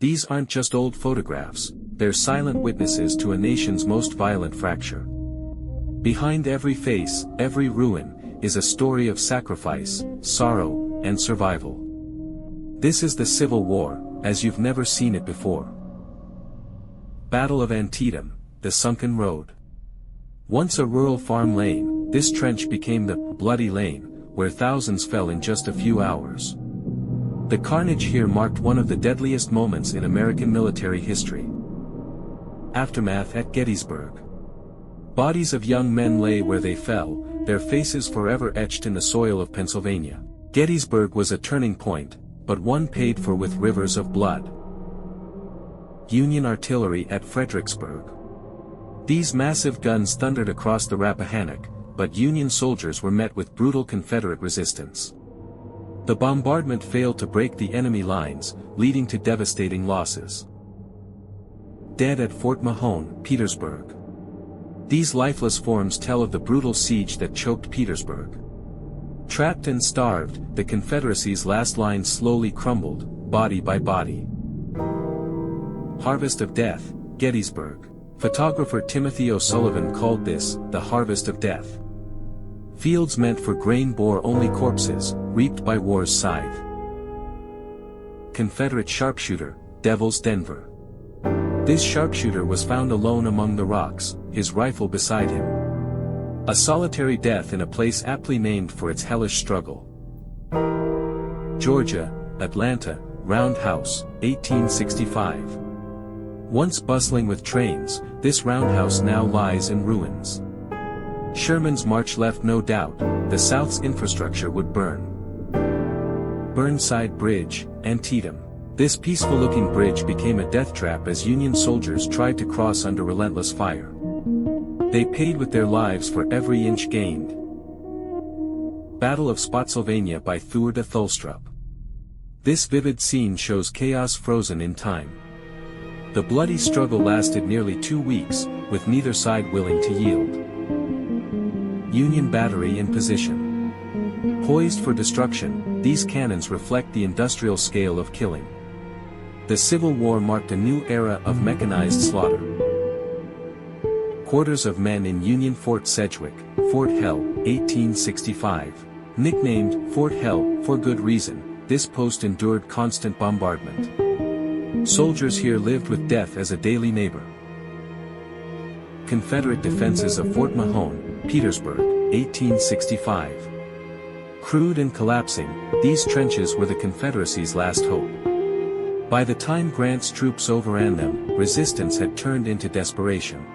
These aren't just old photographs, they're silent witnesses to a nation's most violent fracture. Behind every face, every ruin, is a story of sacrifice, sorrow, and survival. This is the Civil War, as you've never seen it before. Battle of Antietam, the sunken road. Once a rural farm lane, this trench became the Bloody Lane, where thousands fell in just a few hours. The carnage here marked one of the deadliest moments in American military history. Aftermath at Gettysburg. Bodies of young men lay where they fell, their faces forever etched in the soil of Pennsylvania. Gettysburg was a turning point, but one paid for with rivers of blood. Union artillery at Fredericksburg. These massive guns thundered across the Rappahannock, but Union soldiers were met with brutal Confederate resistance. The bombardment failed to break the enemy lines, leading to devastating losses. Dead at Fort Mahone, Petersburg. These lifeless forms tell of the brutal siege that choked Petersburg. Trapped and starved, the Confederacy's last line slowly crumbled, body by body. Harvest of Death, Gettysburg. Photographer Timothy O'Sullivan called this, the harvest of death. Fields meant for grain bore only corpses, reaped by war's scythe. Confederate sharpshooter, Devil's Denver. This sharpshooter was found alone among the rocks, his rifle beside him. A solitary death in a place aptly named for its hellish struggle. Georgia, Atlanta, Roundhouse, 1865. Once bustling with trains, this roundhouse now lies in ruins. Sherman's march left no doubt, the South's infrastructure would burn. Burnside Bridge, Antietam. This peaceful-looking bridge became a death trap as Union soldiers tried to cross under relentless fire. They paid with their lives for every inch gained. Battle of Spotsylvania by Thuer de Thulstrup. This vivid scene shows chaos frozen in time. The bloody struggle lasted nearly 2 weeks, with neither side willing to yield. Union battery in position. Poised for destruction, these cannons reflect the industrial scale of killing. The Civil War marked a new era of mechanized slaughter. Quarters of men in Union Fort Sedgwick, Fort Hell, 1865. Nicknamed Fort Hell for good reason, this post endured constant bombardment. Soldiers here lived with death as a daily neighbor. Confederate defenses of Fort Mahone, Petersburg, 1865. Crude and collapsing, these trenches were the Confederacy's last hope. By the time Grant's troops overran them, resistance had turned into desperation.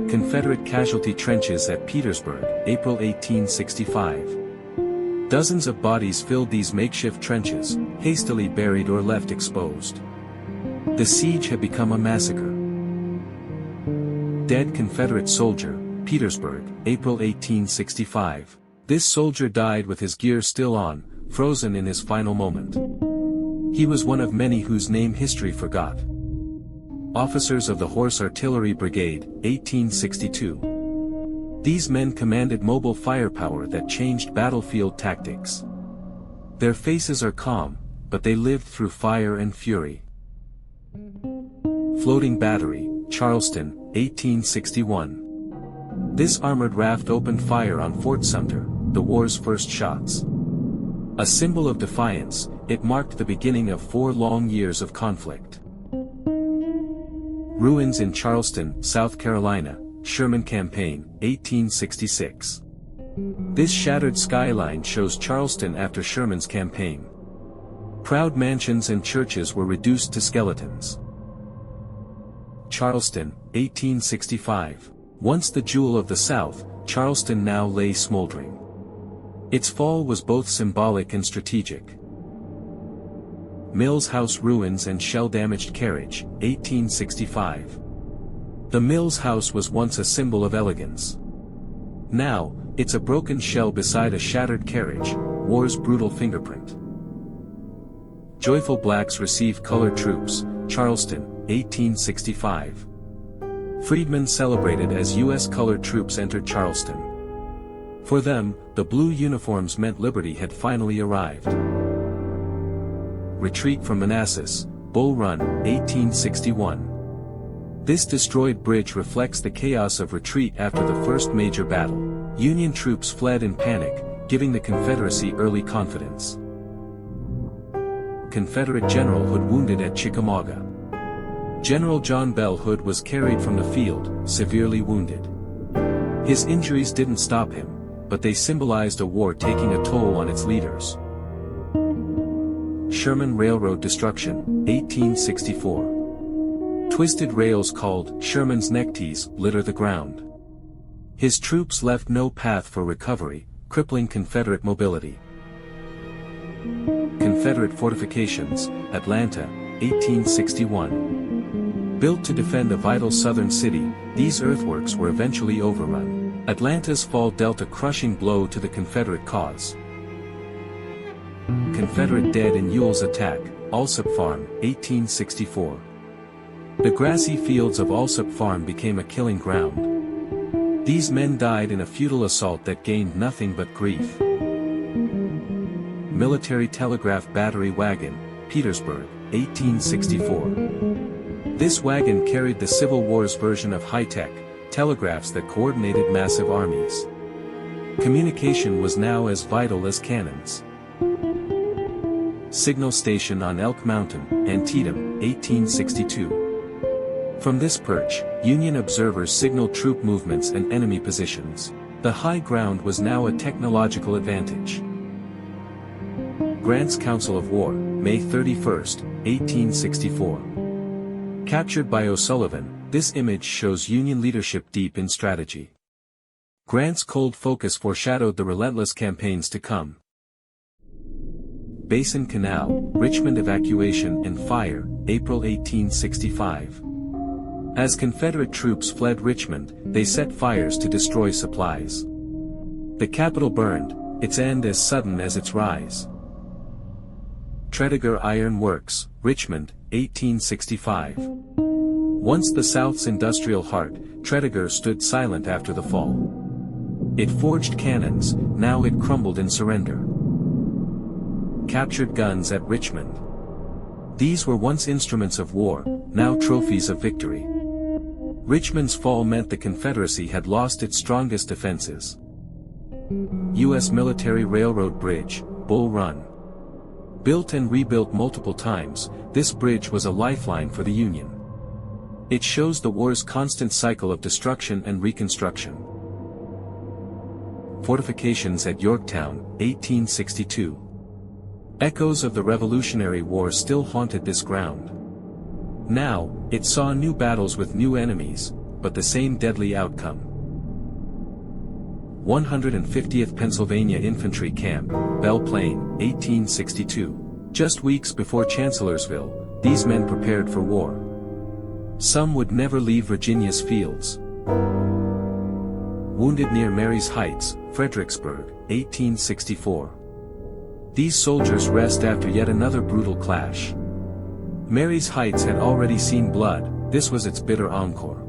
Confederate casualty trenches at Petersburg, April 1865. Dozens of bodies filled these makeshift trenches, hastily buried or left exposed. The siege had become a massacre. Dead Confederate soldier, Petersburg, April 1865. This soldier died with his gear still on, frozen in his final moment. He was one of many whose name history forgot. Officers of the Horse Artillery Brigade, 1862. These men commanded mobile firepower that changed battlefield tactics. Their faces are calm, but they lived through fire and fury. Floating Battery, Charleston, 1861. This armored raft opened fire on Fort Sumter, the war's first shots. A symbol of defiance, it marked the beginning of 4 long years of conflict. Ruins in Charleston, South Carolina, Sherman Campaign, 1866. This shattered skyline shows Charleston after Sherman's campaign. Proud mansions and churches were reduced to skeletons. Charleston, 1865. Once the jewel of the South, Charleston now lay smoldering. Its fall was both symbolic and strategic. Mills House ruins and shell-damaged carriage, 1865. The Mills House was once a symbol of elegance. Now, it's a broken shell beside a shattered carriage, war's brutal fingerprint. Joyful blacks receive colored troops, Charleston, 1865. Freedmen celebrated as U.S. colored troops entered Charleston. For them, the blue uniforms meant liberty had finally arrived. retreat from Manassas, Bull Run, 1861. This destroyed bridge reflects the chaos of retreat after the first major battle. Union troops fled in panic, giving the Confederacy early confidence. Confederate General Hood wounded at Chickamauga. General John Bell Hood was carried from the field, severely wounded. His injuries didn't stop him, but they symbolized a war taking a toll on its leaders. Sherman Railroad destruction, 1864. Twisted rails called Sherman's neckties litter the ground. His troops left no path for recovery, crippling Confederate mobility. Confederate fortifications, Atlanta, 1861. Built to defend a vital southern city, these earthworks were eventually overrun. Atlanta's fall dealt a crushing blow to the Confederate cause. Confederate dead in Ewell's attack, Alsop Farm, 1864. The grassy fields of Alsop Farm became a killing ground. These men died in a futile assault that gained nothing but grief. Military Telegraph Battery Wagon, Petersburg, 1864. This wagon carried the Civil War's version of high-tech telegraphs that coordinated massive armies. Communication was now as vital as cannons. Signal Station on Elk Mountain, Antietam, 1862. From this perch, Union observers signaled troop movements and enemy positions. The high ground was now a technological advantage. Grant's Council of War, May 31, 1864. Captured by O'Sullivan, this image shows Union leadership deep in strategy. Grant's cold focus foreshadowed the relentless campaigns to come. Basin Canal, Richmond evacuation and fire, April 1865. As Confederate troops fled Richmond, they set fires to destroy supplies. The capital burned, its end as sudden as its rise. Tredegar Iron Works, Richmond, 1865. Once the South's industrial heart, Tredegar stood silent after the fall. It forged cannons, now it crumbled in surrender. Captured guns at Richmond. These were once instruments of war, now trophies of victory. Richmond's fall meant the Confederacy had lost its strongest defenses. U.S. Military Railroad Bridge, Bull Run. Built and rebuilt multiple times, this bridge was a lifeline for the Union. It shows the war's constant cycle of destruction and reconstruction. Fortifications at Yorktown, 1862. Echoes of the Revolutionary War still haunted this ground. Now, it saw new battles with new enemies, but the same deadly outcome. 150th Pennsylvania Infantry Camp, Belle Plaine, 1862. Just weeks before Chancellorsville, these men prepared for war. Some would never leave Virginia's fields. Wounded near Marye's Heights, Fredericksburg, 1864. These soldiers rest after yet another brutal clash. Marye's Heights had already seen blood, this was its bitter encore.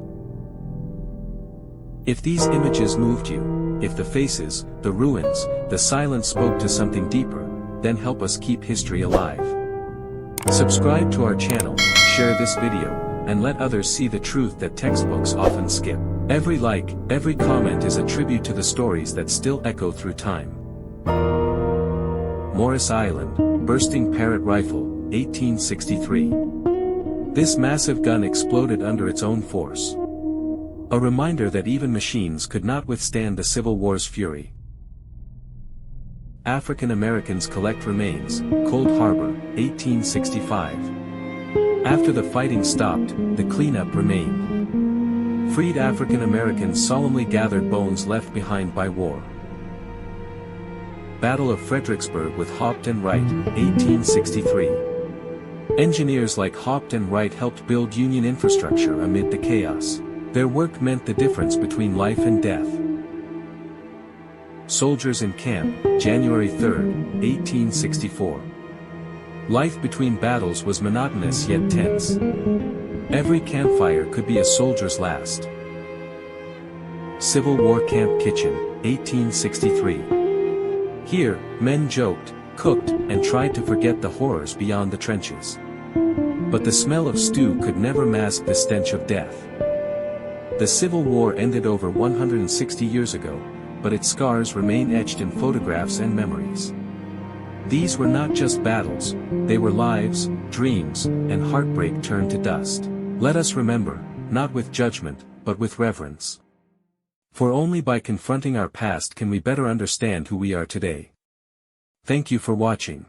If these images moved you, if the faces, the ruins, the silence spoke to something deeper, then help us keep history alive. Subscribe to our channel, share this video, and let others see the truth that textbooks often skip. Every like, every comment is a tribute to the stories that still echo through time. Morris Island, Bursting Parrott Rifle, 1863. This massive gun exploded under its own force. A reminder that even machines could not withstand the Civil War's fury. African Americans collect remains, Cold Harbor, 1865. After the fighting stopped, the cleanup remained. Freed African Americans solemnly gathered bones left behind by war. Battle of Fredericksburg with Haupt and Wright, 1863. Engineers like Haupt and Wright helped build Union infrastructure amid the chaos. Their work meant the difference between life and death. Soldiers in Camp, January 3, 1864. Life between battles was monotonous yet tense. Every campfire could be a soldier's last. Civil War Camp Kitchen, 1863. Here, men joked, cooked, and tried to forget the horrors beyond the trenches. But the smell of stew could never mask the stench of death. The Civil War ended over 160 years ago, but its scars remain etched in photographs and memories. These were not just battles, they were lives, dreams, and heartbreak turned to dust. Let us remember, not with judgment, but with reverence. For only by confronting our past can we better understand who we are today. Thank you for watching.